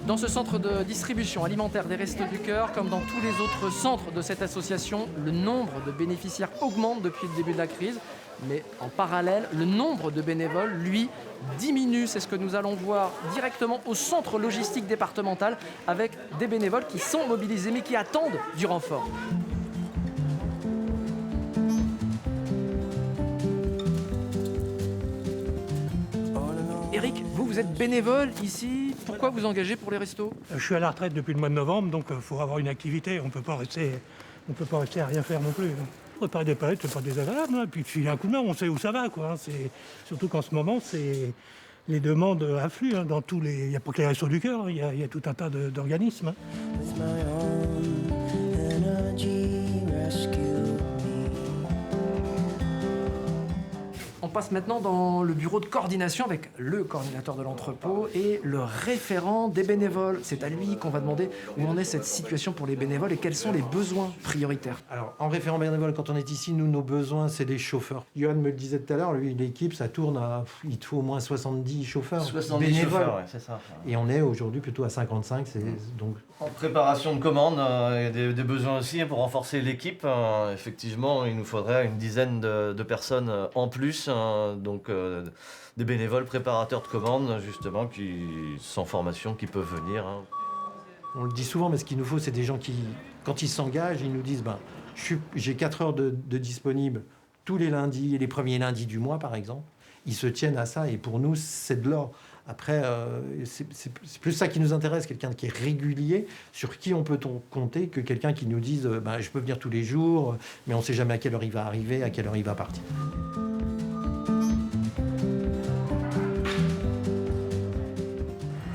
Dans ce centre de distribution alimentaire des Restos du Cœur, comme dans tous les autres centres de cette association, le nombre de bénéficiaires augmente depuis le début de la crise. Mais en parallèle, le nombre de bénévoles, lui, diminue. C'est ce que nous allons voir directement au centre logistique départemental avec des bénévoles qui sont mobilisés mais qui attendent du renfort. Eric, vous êtes bénévole ici. Pourquoi vous engagez pour les restos? Je suis à la retraite depuis le mois de novembre, donc il faut avoir une activité. On ne peut pas rester à rien faire non plus. Préparer des palettes, c'est pas désagréable. Et puis filer un coup de main, on sait où ça va, quoi. Surtout qu'en ce moment, les demandes affluent. Il n'y a pas que les Restos du Cœur, il y a tout un tas d'organismes. On passe maintenant dans le bureau de coordination avec le coordinateur de l'entrepôt et le référent des bénévoles. C'est à lui qu'on va demander où en est cette situation pour les bénévoles et quels sont les besoins prioritaires. Alors, en référent bénévole, quand on est ici, nous, nos besoins, c'est des chauffeurs. Johan me le disait tout à l'heure, lui, l'équipe, ça tourne à... Il te faut au moins 70 chauffeurs 70 bénévoles. chauffeurs, ouais, c'est ça. Et on est aujourd'hui plutôt à 55, donc... En préparation de commande, il y a des besoins aussi pour renforcer l'équipe. Effectivement, il nous faudrait une dizaine de personnes en plus, donc des bénévoles préparateurs de commandes, justement, sans formation, qui peuvent venir. On le dit souvent, mais ce qu'il nous faut, c'est des gens qui, quand ils s'engagent, ils nous disent j'ai 4 heures de disponibles tous les lundis, les premiers lundis du mois, par exemple. Ils se tiennent à ça, et pour nous, c'est de l'or. Après, c'est plus ça qui nous intéresse, quelqu'un qui est régulier, sur qui on peut compter, que quelqu'un qui nous dise je peux venir tous les jours, mais on ne sait jamais à quelle heure il va arriver, à quelle heure il va partir.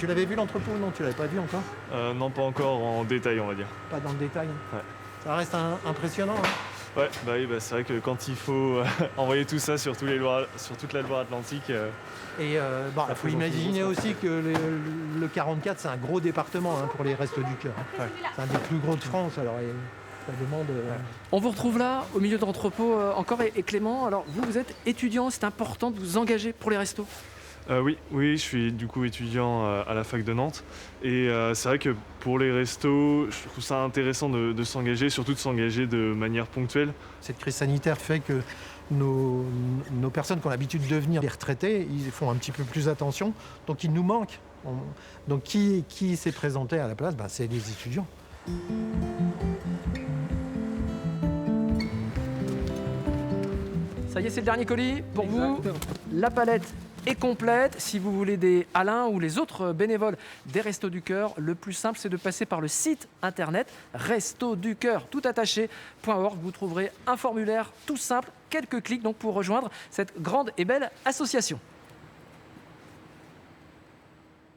Tu l'avais vu l'entrepôt? Non, tu l'avais pas vu encore? Non, pas encore en détail, on va dire. Pas dans le détail. Ouais. Ça reste impressionnant. Ouais, oui, c'est vrai que quand il faut envoyer tout ça sur toute la Loire-Atlantique... Et il faut imaginer aussi que le 44, c'est un gros département pour les Restos du Cœur. Ouais. C'est un des plus gros de France, alors ça demande... On vous retrouve là, au milieu de l'entrepôt encore, et Clément, alors vous êtes étudiant, c'est important de vous engager pour les restos? Oui, je suis du coup étudiant à la fac de Nantes. Et c'est vrai que pour les restos, je trouve ça intéressant de s'engager, surtout de s'engager de manière ponctuelle. Cette crise sanitaire fait que nos personnes qui ont l'habitude de venir, les retraités, ils font un petit peu plus attention, donc ils nous manquent. Donc qui s'est présenté à la place? C'est les étudiants. Ça y est, c'est le dernier colis pour vous. La palette est complète. Si vous voulez aider Alain ou les autres bénévoles des Restos du Cœur, le plus simple, c'est de passer par le site internet restoducoeur, toutattaché.org. Vous trouverez un formulaire tout simple, quelques clics donc pour rejoindre cette grande et belle association.